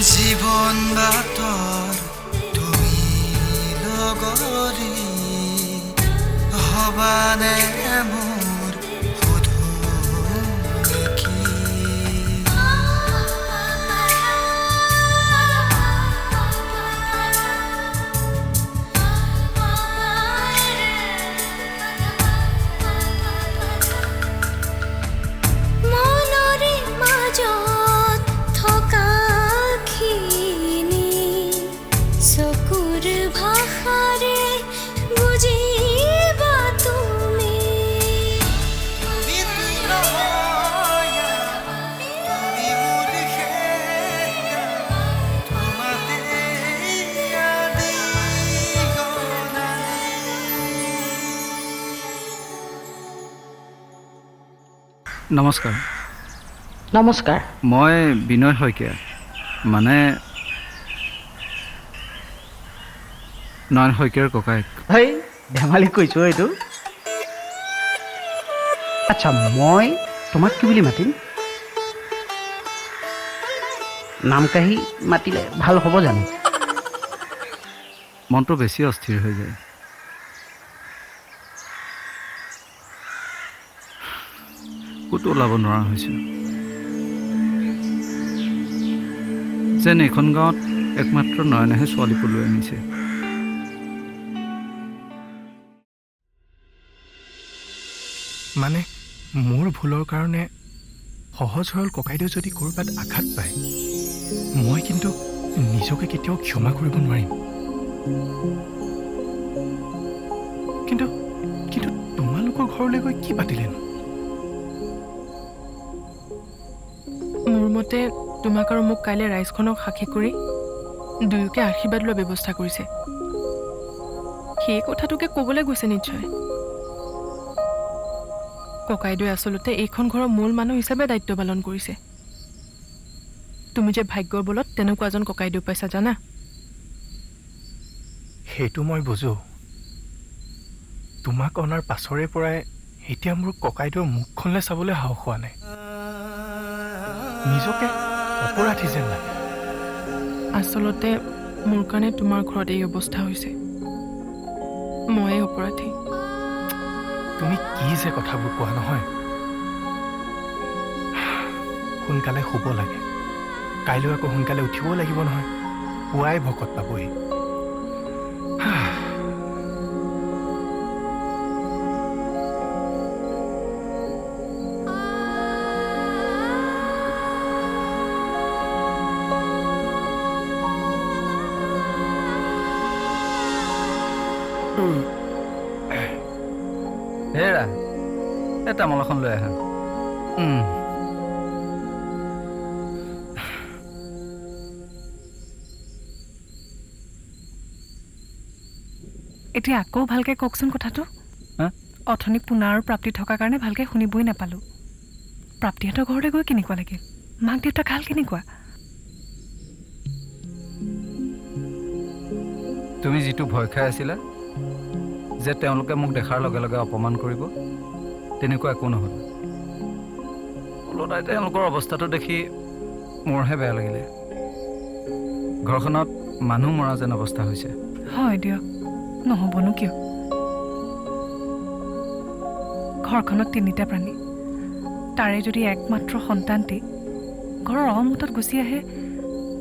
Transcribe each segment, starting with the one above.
জীৱন বাটৰ তুমি লগৰী হবানে মোৰ সুধো নেকি নমস্কাৰ নমস্কাৰ মই বিনয় শইকীয়া মানে নয়ন শইকীয়াৰ ককায়েক হেই ধেমালি কৈছোঁ এইটো আচ্ছা মই তোমাক কি বুলি মাতিম নাম কাঢ়ি মাতিলে ভাল হ'ব জানো মনটো বেছি অস্থিৰ হৈ যায় ক'তো ওলাব নোৱাৰা হৈছোঁ যেন এইখন গাঁৱত একমাত্ৰ নয়নেহে ছোৱালী পলুৱাই আনিছে মানে মোৰ ভুলৰ কাৰণে সহজ সৰল ককাইদেউ যদি ক'ৰবাত আঘাত পায় মই কিন্তু নিজকে কেতিয়াও ক্ষমা কৰিব নোৱাৰিম কিন্তু কিন্তু তোমালোকৰ ঘৰলৈ গৈ কি পাতিলেনো মোৰ মতে তোমাক আৰু মোক কাইলৈ ৰাইজখনক সাক্ষী কৰি দুয়োকে আশীৰ্বাদ লোৱাৰ ব্যৱস্থা কৰিছে সেই কথাটোকে ক'বলৈ গৈছে নিশ্চয় ককাইদেৱে আচলতে এইখন ঘৰৰ মূল মানুহ হিচাপে দায়িত্ব পালন কৰিছে তুমি যে ভাগ্যৰ বলত তেনেকুৱা এজন ককাইদেউ পাইছা জানা সেইটো মই বুজো তোমাক অনাৰ পাছৰে পৰাই এতিয়া মোৰ ককাইদেউৰ মুখখনলৈ চাবলৈ সাহস হোৱা নাই নিজকে অপৰাধী যেন লাগে আচলতে মোৰ কাৰণে তোমাৰ ঘৰত এই অৱস্থা হৈছে ময়ে অপৰাধী তুমি কি যে কথাবোৰ কোৱা নহয় সোনকালে শুব লাগে কাইলৈ আকৌ সোনকালে উঠিবও লাগিব নহয় পুৱাই ভকত পাবহি হেৰা এই তামোল এখন লৈ আহা এতিয়া আকৌ ভালকৈ কওকচোন কথাটো অথনি পুনৰ প্ৰাপ্তি থকাৰ কাৰণে ভালকৈ শুনিবই নাপালোঁ প্ৰাপ্তিহঁতৰ ঘৰলৈ গৈ কেনেকুৱা লাগিল মাক দেউতাক হাল কেনেকুৱা তুমি যিটো ভয় খাই আছিলা যে তেওঁলোকে মোক দেখাৰ লগে লগে অপমান কৰিব তেনেকুৱা একো নহ'ল ওলোটাই তেওঁলোকৰ অৱস্থাটো দেখি মোৰহে বেয়া লাগিলে ঘৰখনত মানুহ মৰা যেন অৱস্থা হৈছে হয় দিয়ক নহ'বনো কিয় ঘৰখনত তিনিটা প্ৰাণী তাৰে যদি একমাত্ৰ সন্তানটি ঘৰৰ অমুতত গুচি আহে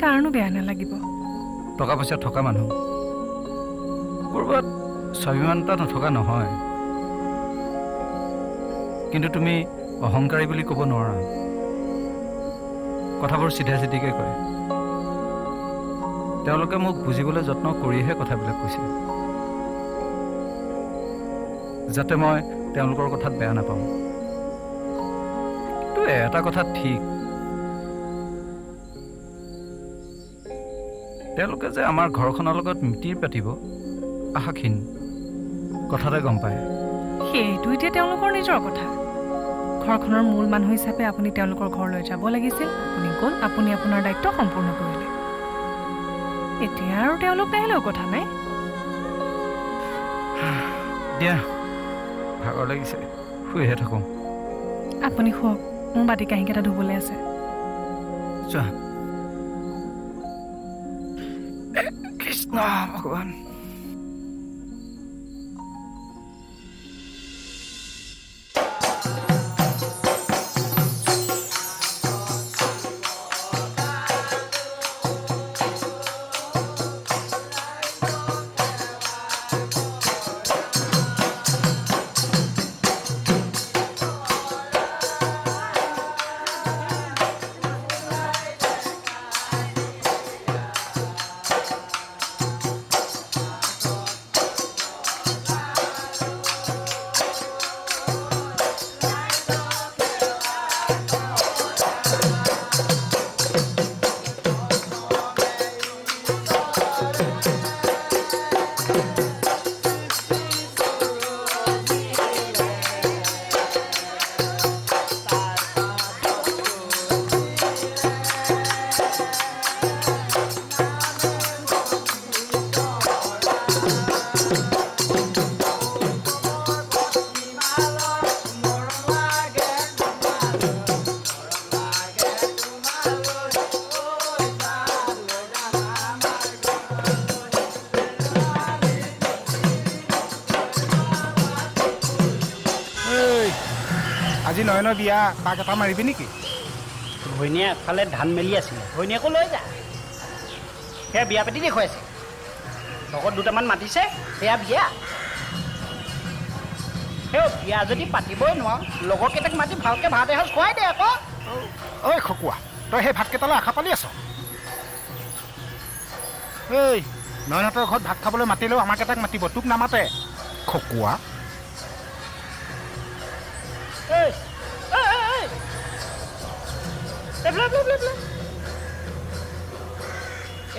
কাৰণো বেয়া নালাগিব টকা পইচা থকা মানুহ ক'ৰবাত স্বাভিমানতা নথকা নহয় কিন্তু তুমি অহংকাৰী বুলি ক'ব নোৱাৰা কথাবোৰ চিধা চিধিকৈ কয় তেওঁলোকে মোক বুজিবলৈ যত্ন কৰিহে কথাবিলাক কৈছে যাতে মই তেওঁলোকৰ কথাত বেয়া নাপাওঁ কিন্তু এটা কথা ঠিক তেওঁলোকে যে আমাৰ ঘৰখনৰ লগত মিতিৰ পাতিব আশাক্ষীণ কথাতে গম পায় সেইটো এতিয়া তেওঁলোকৰ নিজৰ কথা ঘৰখনৰ মূল মানুহ হিচাপে আপুনি তেওঁলোকৰ ঘৰলৈ যাব লাগিছিল আপুনি গ'ল আপুনি আপোনাৰ দায়িত্ব সম্পূৰ্ণ কৰিলে এতিয়া আৰু তেওঁলোক নাহিলেও কথা নাই দিয়া ভাগৰ লাগিছে শুইহে থাকোঁ আপুনি শুৱক মোৰ বাতি কাঁহীকেইটা ধুবলৈ আছে যোৱা কৃষ্ণ ভগৱান। আজি নয়নৰ বিয়া পাক এটা মাৰিবি নেকি? ঘৈণীয়ে আগফালে ধান মেলি আছিলে, ঘৈণীয়েকো লৈ যা। সেয়া বিয়া পাতি দেখুৱাইছে, লগত দুটামান মাতিছে, সেয়া বিয়া। সেই বিয়া যদি পাতিবই নোৱাৰ, লগৰ কেইটাক মাতি ভালকৈ ভাত এসাঁজ খুৱাই দে আকৌ। ঐ খকুৱা, তই সেই ভাতকেইটালৈ আশা পালি আছ? ঐ নয়নহঁতৰ ঘৰত ভাত খাবলৈ মাতিলেও আমাক এটাক মাতিব, তোক নামাতে। খকুৱা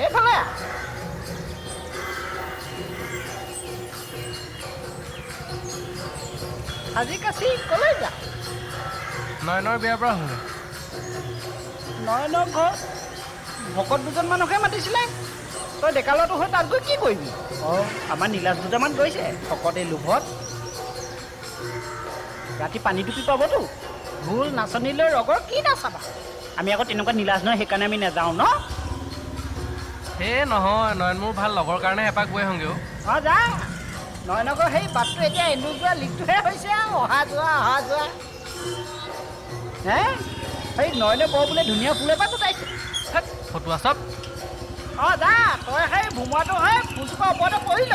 এইফালে আজি কাচি কলৈ যা? নয়নৰ বিয়াৰ পৰা হ'ল। নয়নৰ ঘৰত ভকত দুজনমানকহে মাতিছিলে, তই ডেকালতো হৈ তাত গৈ কি কৰিবি? অঁ, আমাৰ নীলাজ দুটামান গৈছে ভকতে লোভত। ৰাতি পানী টুপি পাবতো, ভুল নাচনীলৈ ৰগৰ কি নাচাবা? আমি আকৌ তেনেকুৱা নীলাজ নহয়, সেইকাৰণে আমি নাযাওঁ ন। হে নহয়, নয়ন মোৰ ভাল লগৰ কাৰণে এপাক গৈ আহোঁগৈ। অঁ যা, নয়নকৰ সেই বাটটো এতিয়া এন্দুৰ যোৱা লিকটোহে হৈছে আৰু অহা যোৱা। হে সেই নয়নে বৰ বোলে ধুনীয়া ফুল এপাহ গোটাইছে। ফটোৱা চব। অঁ যা, তই সেই ভোমোৱাটো সেই ফুলজোপা ওপৰতে পৰি ল,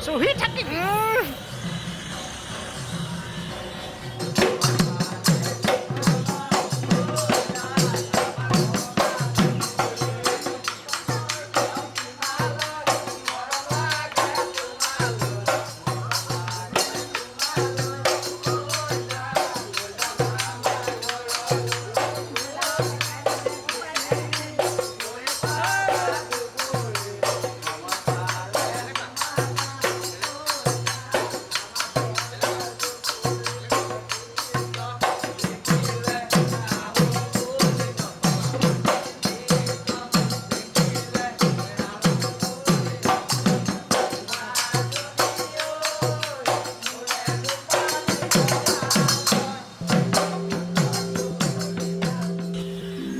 চুহি থাকিবি।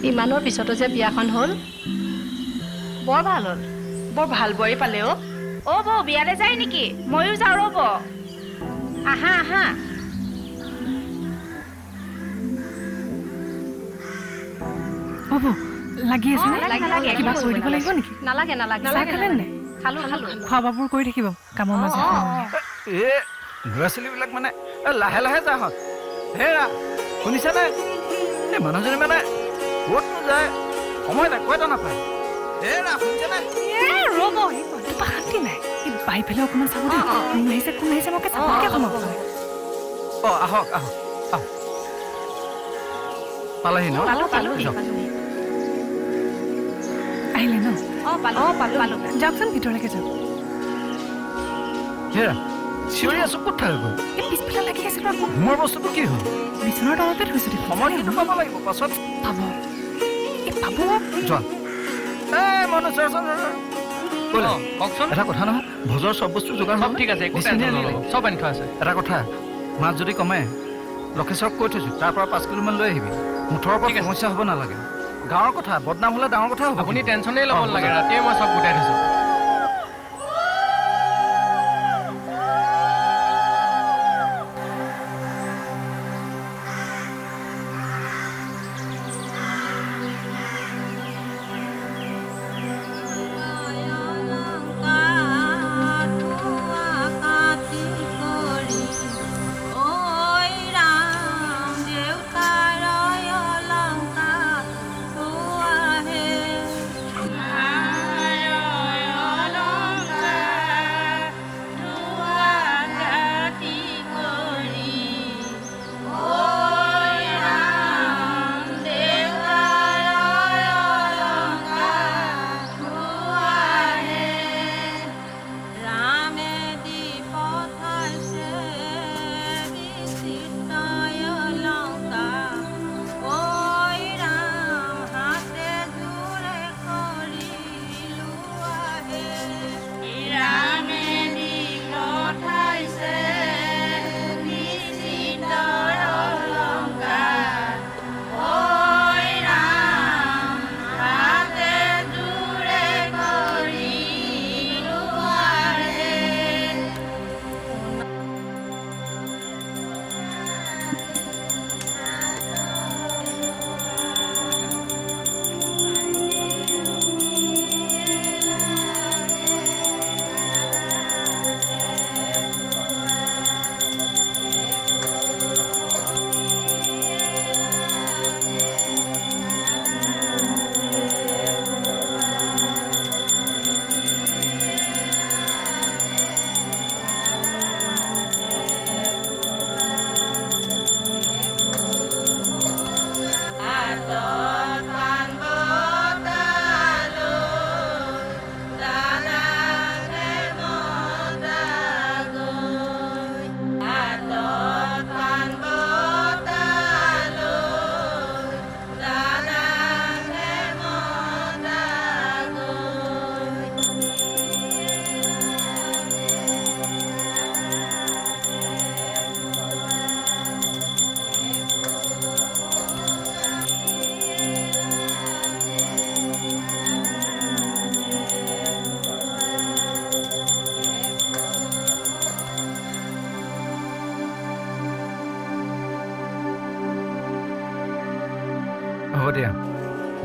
ইমানৰ পিছতো যে বিয়াখন হ'ল, বৰ ভাল হ'ল। বৰ ভাল বোৱাৰী পালে অ'। অ' বৌ বিয়ালৈ যায় নেকি? ময়ো যাওঁ ৰ'ব। আহা আহা। হ'ব, লাগি আছে নে? কিবা কৰি দিব লাগিব নেকি? নালাগে চাহ খালে নে? খালো। খোৱা বোৱাবোৰ কৰি থাকিব কামৰ মাজত। এ ল'ৰা ছোৱালীবিলাক মানে লাহে লাহে যাহঁত। হেৰা শুনিছানে? এই মানুহজনী মানে ক'তনো যায়, সময় একো এটা নাপায়। হেৰা শুনিছানে? ৰ'ব, শান্তি নাই। বাইফালে অকণমান চাব দেই। কোন আহিছে মোকে চাবকে সময়। অঁ আহক। পালেহি ন? পালো। আহিলে ন? পালো। যাওকচোন, ভিতৰলৈকে যাওক। হেৰা চিঞৰি আছো, ক'ত থাকে গ'ল? এই পিছফালে লাগি আছিলোঁ আকৌ। মোৰ বস্তুটো কি হ'ল? বিচনাৰ তলতে থৈছোঁ দেখোন। সময় কিন্তু পাব লাগিব, পাছত পাব। যোৱা। কওকচোন। এটা কথা নহয়, ভোজৰ চব বস্তু যোগাৰ চব ঠিক আছে, একো টেনশ্যন নল'ব, চব আনি থোৱা আছে। এটা কথা, মাছ যদি কমে লক্ষেশ্বৰক কৈ থৈছোঁ, তাৰ পৰা 5 কিলোমান লৈ আহিবি। মুঠৰ পৰা সমস্যা হ'ব নালাগে। গাঁৱৰ কথা, বদনাম হ'লে ডাঙৰ কথা হ'ব। আপুনি টেনশ্যনেই ল'ব নালাগে, ৰাতিয়ে মই চব গোটাই থৈছোঁ।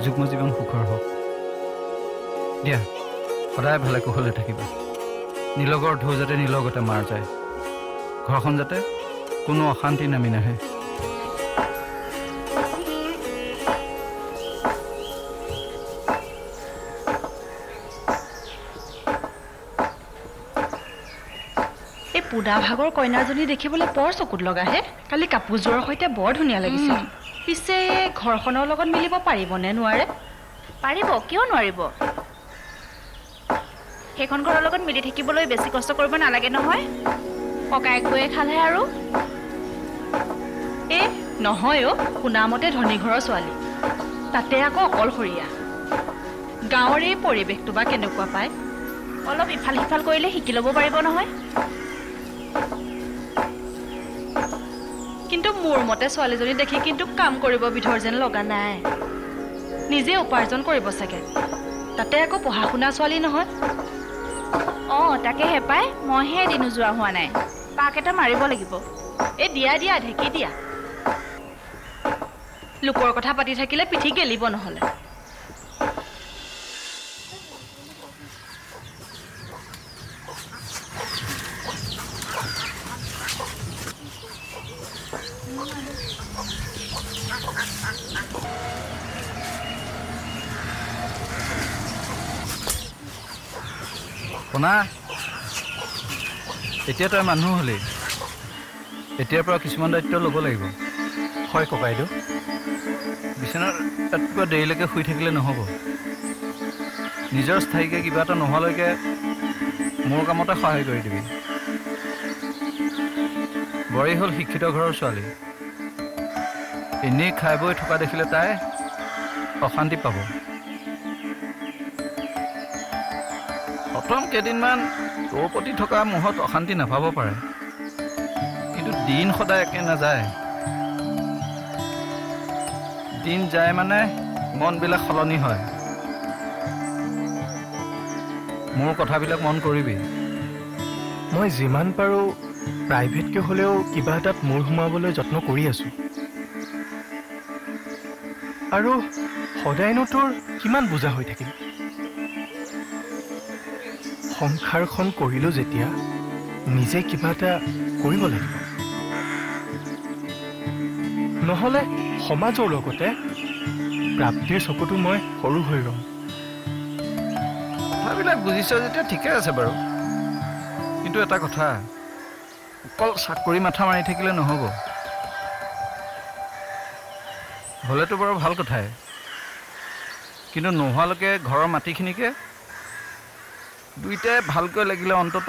যুগ্ম জীৱন সুখৰ হওক দিয়া সদায় ভালে কুশলে থাকিবা নিলগৰ ঢৌ যাতে নিলগতে মাৰ যায় ঘৰখন যাতে কোনো অশান্তি নামি নাহে এই পুদা ভাগৰ কইনাজনী দেখিবলৈ বৰ চকুত লগা হে কালি কাপোৰযোৰৰ সৈতে বৰ ধুনীয়া লাগিছে পিছে ঘৰখনৰ লগত মিলিব পাৰিবনে নোৱাৰে পাৰিব কিয় নোৱাৰিব সেইখন ঘৰৰ লগত মিলি থাকিবলৈ বেছি কষ্ট কৰিব নালাগে নহয় ককায়েক গৈয়ে খালে আৰু এ নহয় অ' শুনামতে ধনী ঘৰৰ ছোৱালী তাতে আকৌ অকলশৰীয়া গাঁৱৰ এই পৰিৱেশটো বা কেনেকুৱা পায় অলপ ইফাল সিফাল কৰিলে শিকি ল'ব পাৰিব নহয় কিন্তু মোৰ মতে ছোৱালীজনী দেখি কিন্তু কাম কৰিব বিধৰ যেন লগা নাই নিজে উপাৰ্জন কৰিব চাগে তাতে আকৌ পঢ়া শুনা ছোৱালী নহয় অঁ তাকেহে পাই মইহে এদিনো যোৱা হোৱা নাই পাক এটা মাৰিব লাগিব এই দিয়া দিয়া ঢেকি দিয়া লোকৰ কথা পাতি থাকিলে পিঠি গেলিব নহ'লে শুনা এতিয়া তই মানুহ হ'লি এতিয়াৰ পৰা কিছুমান দায়িত্ব ল'ব লাগিব হয় ককাইদেউ বিচনাত ৰাতিপুৱা দেৰিলৈকে শুই থাকিলে নহ'ব নিজৰ স্থায়ীকৈ কিবা এটা নোহোৱালৈকে মোৰ কামতে সহায় কৰি দিবি বোৱাৰী হ'ল শিক্ষিত ঘৰৰ ছোৱালী এনেই খাই বৈ থকা দেখিলে তাই অশান্তি পাব প্ৰথম কেইদিনমান তোৰ প্ৰতি থকা মোহত অশান্তি নাপাব পাৰে কিন্তু দিন সদায় একে নাযায় দিন যায় মানে মনবিলাক সলনি হয় মোৰ কথাবিলাক মন কৰিবি মই যিমান পাৰোঁ প্ৰাইভেটকৈ হ'লেও কিবা এটাত মূৰ সোমাবলৈ যত্ন কৰি আছোঁ আৰু সদায়নো তোৰ কিমান বুজা হৈ থাকিম সংসাৰখন কৰিলোঁ যেতিয়া নিজে কিবা এটা কৰিব লাগিব নহ'লে সমাজৰ লগতে প্ৰাপ্তিৰ চকুতো মই সৰু হৈ ৰম কথাবিলাক বুজিছ যেতিয়া ঠিকে আছে বাৰু কিন্তু এটা কথা অকল চাকৰি মাথা মাৰি থাকিলে নহ'ব হ'লেতো বাৰু ভাল কথাই কিন্তু নোহোৱালৈকে ঘৰৰ মাটিখিনিকে দুইটাই ভালকৈ লাগিলে অন্তত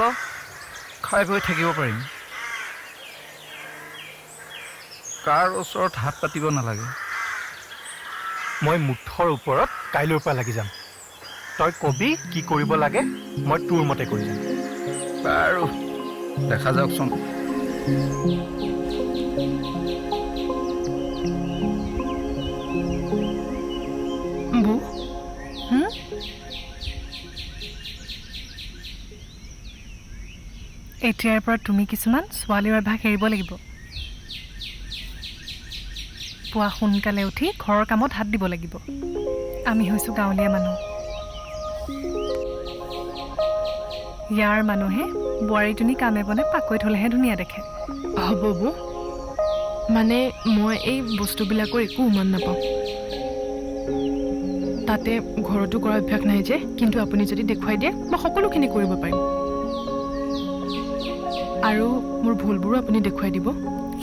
খাই বৈ থাকিব পাৰিম কাৰ ওচৰত হাত পাতিব নালাগে মই মুঠৰ ওপৰত কাইলৈৰ পৰা লাগি যাম তই কবি কি কৰিব লাগে মই তোৰ মতে কৰি যাম বাৰু দেখা যাওকচোন বৌ এতিয়াৰ পৰা তুমি কিছুমান ছোৱালীৰ অভ্যাস এৰিব লাগিব পুৱা সোনকালে উঠি ঘৰৰ কামত হাত দিব লাগিব আমি হৈছোঁ গাঁৱলীয়া মানুহ ইয়াৰ মানুহে বোৱাৰীজনী কামে বনে পাকৈ থ'লেহে ধুনীয়া দেখে হ'ব বৌ মানে মই এই বস্তুবিলাকৰ একো উমান নাপাওঁ তাতে ঘৰতো কৰা অভ্যাস নাই যে কিন্তু আপুনি যদি দেখুৱাই দিয়ে মই সকলোখিনি কৰিব পাৰিম আৰু মোৰ ভুলবোৰো আপুনি দেখুৱাই দিব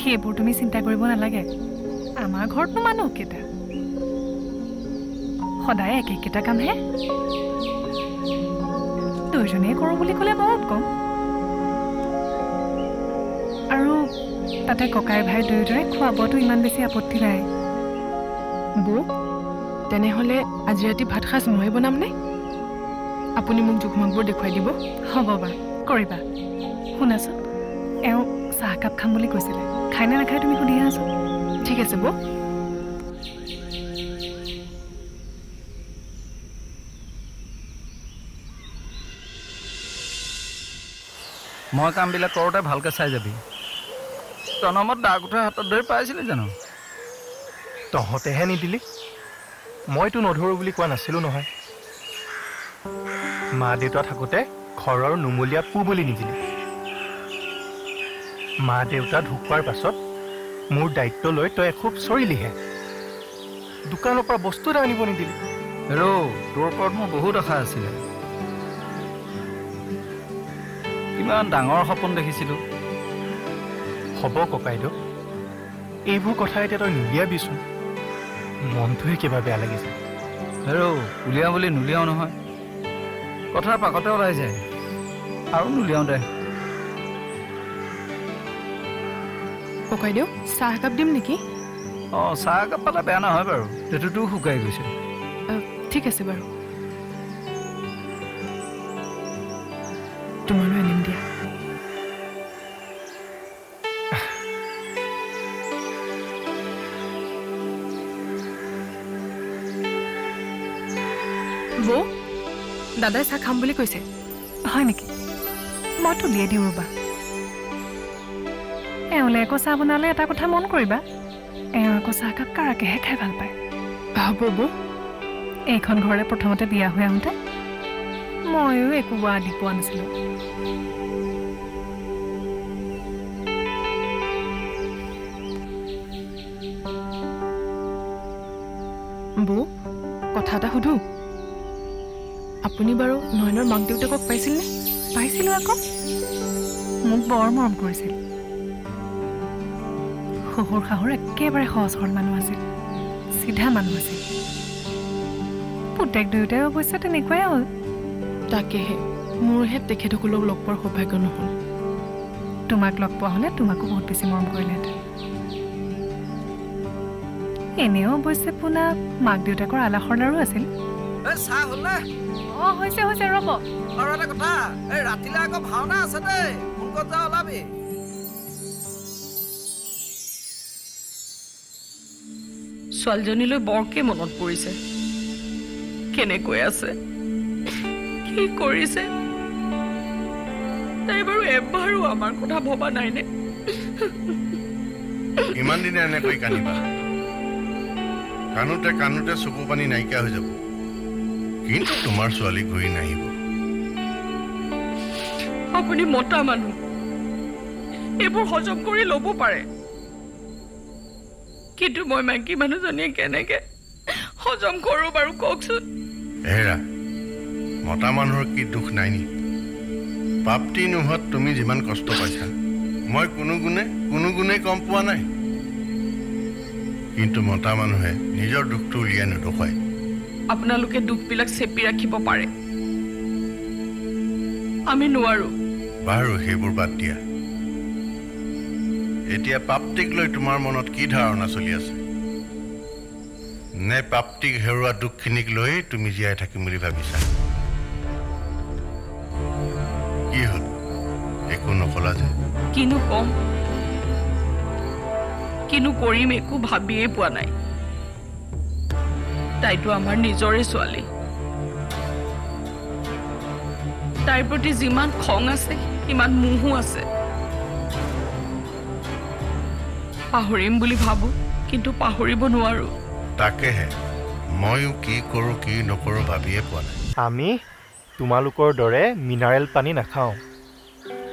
সেইবোৰ তুমি চিন্তা কৰিব নালাগে আমাৰ ঘৰতনো মানুহ কেইটা সদায় একেকেইটা কামহে দুইজনেই কৰোঁ বুলি ক'লে বহুত কম আৰু তাতে ককাই ভাই দুয়োজনে খোৱা বোৱাটো ইমান বেছি আপত্তি নাই বৌ তেনেহ'লে আজি ৰাতি ভাত সাজ ময়ে বনামনে আপুনি মোক জোখমাখবোৰ দেখুৱাই দিব হ'ব বাৰু কৰিবা শুনাচোন এওঁ চাহকাপ খাম বুলি কৈছিলে খাই নে নাখায় তুমি সুধি আহাচোন ঠিক আছে বৌ মই কামবিলাক কৰোঁতে ভালকৈ চাই যাবি জনমত দা কোঠাৰ হাতত ধৰি পাইছিলি জানো তহঁতেহে নিদিলি মইতো নধৰো বুলি কোৱা নাছিলোঁ নহয়। মা দেউতা থাকোঁতে ঘৰৰ নুমলীয়া পু বুলি নিদিলে। মা দেউতা ঢুকোৱাৰ পাছত মোৰ দায়িত্ব লৈ তই খুব চৰিলিহে। দোকানৰ পৰা বস্তু এটা আনিব নিদিলি। হেৰৌ, তোৰ ওপৰত মোৰ বহুত আশা আছিলে। কিমান ডাঙৰ সপোন দেখিছিলোঁ। হ'ব ককাইদেউ, এইবোৰ কথা এতিয়া তই নুলিয়াবিচোন। মনটোহে কিবা বেয়া লাগিছে। হেৰৌ, উলিয়াওঁ বুলি নুলিয়াওঁ নহয়, কথাৰ পাকতে ওলাই যায়। আৰু নুলিয়াওঁ দে। ককাইদেউ, চাহ একাপ দিম নেকি? অঁ, চাহ একাপ পালে বেয়া নহয় বাৰু। তেতুটোও শুকাই গৈছে। ঠিক আছে বাৰু, তোমালৈ আনিম দিয়া। বৌ, দাদাই চাহ খাম বুলি কৈছে। হয় নেকি? মইতো দিয়ে দিওঁ ৰ'বা। এওঁলে আকৌ চাহ বনালে এটা কথা মন কৰিবা, এওঁ আকৌ চাহকাপ কাৰাকেহে খাই ভাল পায়। হ'ব বৌ। এইখন ঘৰলৈ প্ৰথমতে বিয়া হৈ আহোঁতে ময়ো একো বোৱা দি পোৱা নাছিলোঁ। বৌ, কথা এটা সুধো। আপুনি বাৰু নয়নৰ মাক দেউতাকক পাইছিলনে? পাইছিলোঁ আকৌ, মোক বৰ মৰম কৰিছিল। শহুৰ শাহুৰ একেবাৰে সহজ সৰল মানুহ আছিল, চিধা মানুহ আছিল। পুতেক দুয়োটাই অৱশ্যে তেনেকুৱাই হ'ল। তাকেহে, মোৰহে তেখেতসকলক লগ পোৱাৰ সৌভাগ্য নহ'ল। তোমাক লগ পোৱা হ'লে তোমাকো বহুত বেছি মৰম কৰিলেহেঁতেন। এনেও অৱশ্যে পোনা মাক দেউতাকৰ আলাসৰ লাৰু আছিল। চাহ হ'ল নে? অঁ, হৈছে হৈছে, ৰ'ব। আৰু এটা কথা, এই ৰাতিলৈ আকৌ ভাওনা আছে দেই, সোনকালে যা, ওলাবি। ছোৱালীজনীলৈ বৰকে মনত পৰিছে। কেনেকৈ আছে, কি কৰিছে, তাই বাৰু এবাৰো আমাৰ কথা ভবা নাইনে? ইমান দিনে এনেকৈ কান্দিবা? কানোতে কানোতে চকু পানী নাইকিয়া হৈ যাব। কিন্তু তোমাৰ ছোৱালী ঘূৰি নাহিব। আপুনি মতা মানুহ, এইবোৰ হজম কৰি ল'ব পাৰে, কিন্তু মই মাইকী মানুহজনীয়ে কেনেকে হজম কৰোঁ বাৰু কওকচোন। হেৰা, মতা মানুহৰ কি দুখ নাই নি? প্ৰাপ্তি নোহোৱাত তুমি যিমান কষ্ট পাইছা, মই কোনো গুণেই কম পোৱা নাই। কিন্তু মতা মানুহে নিজৰ দুখটো উলিয়াই নেদেখুৱায়। আপোনালোকে দুখবিলাক চেপি ৰাখিব পাৰে, আমি নোৱাৰো। বাৰু সেইবোৰ বাদ দিয়া। এতিয়া প্ৰাপ্তিক লৈ তোমাৰ মনত কি ধাৰণা চলি আছে? নে প্ৰাপ্তিক হেৰুৱা দুখখিনিক লৈ তুমি জীয়াই থাকিম বুলি ভাবিছা? কি হ'ল, একো নকলা যে? কিনো কম, কিনো কৰিম একো ভাবিয়ে পোৱা নাই। তাইতো আমাৰ নিজৰে ছোৱালী। তাইৰ প্ৰতি যিমান খং আছে সিমান মোহো আছে। পাহৰিম বুলি ভাবো, কিন্তু পাহৰিব নোৱাৰো। তাকেহে ময়ো কি কৰোঁ কি নকৰোঁ ভাবিয়ে পোৱা নাই। আমি তোমালোকৰ দৰে মিনাৰেল পানী নাখাওঁ।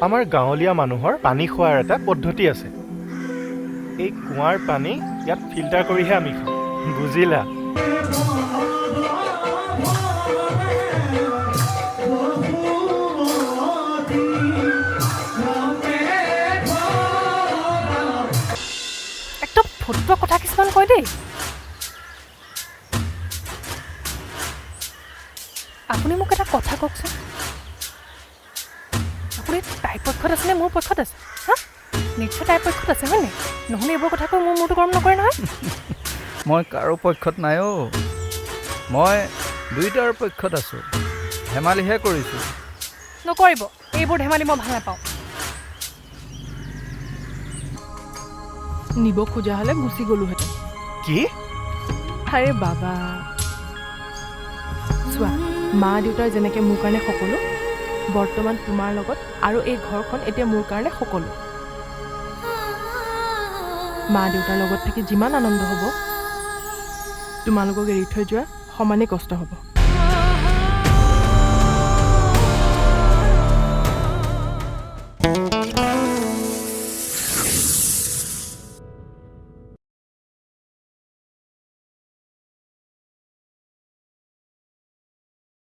আমাৰ গাঁৱলীয়া মানুহৰ পানী খোৱাৰ এটা পদ্ধতি আছে। এই কুঁৱাৰ পানী ইয়াত ফিল্টাৰ কৰিহে আমি খাওঁ, বুজিলা? একদম ফটুৱা কথা কিছুমান কয় দেই। আপুনি মোক এটা কথা কওকচোন, আপুনি তাইৰ পক্ষত আছে নে মোৰ পক্ষত আছে? হা, নিশ্চয় তাইৰ পক্ষত আছে, হয়নে? নহ'লে এইবোৰ কথা কৈ মোৰ মূৰটো গৰম নকৰে নহয়। মই কাৰো পক্ষত নাই অ', মই দুইটাৰ পক্ষত আছোঁ। ধেমালিহে কৰিছোঁ। নকৰিব, এইবোৰ ধেমালি মই ভাল নাপাওঁ। নিব খোজা হ'লে গুচি গ'লোহেঁতেন। কি? আৰে বাবা, চোৱা, মা দেউতাৰ যেনেকৈ মোৰ কাৰণে সকলো, বৰ্তমান তোমাৰ লগত আৰু এই ঘৰখন এতিয়া মোৰ কাৰণে সকলো। মা দেউতাৰ লগত থাকি যিমান আনন্দ হ'ব, তোমালোকক এৰি থৈ যোৱা সমানেই কষ্ট হ'ব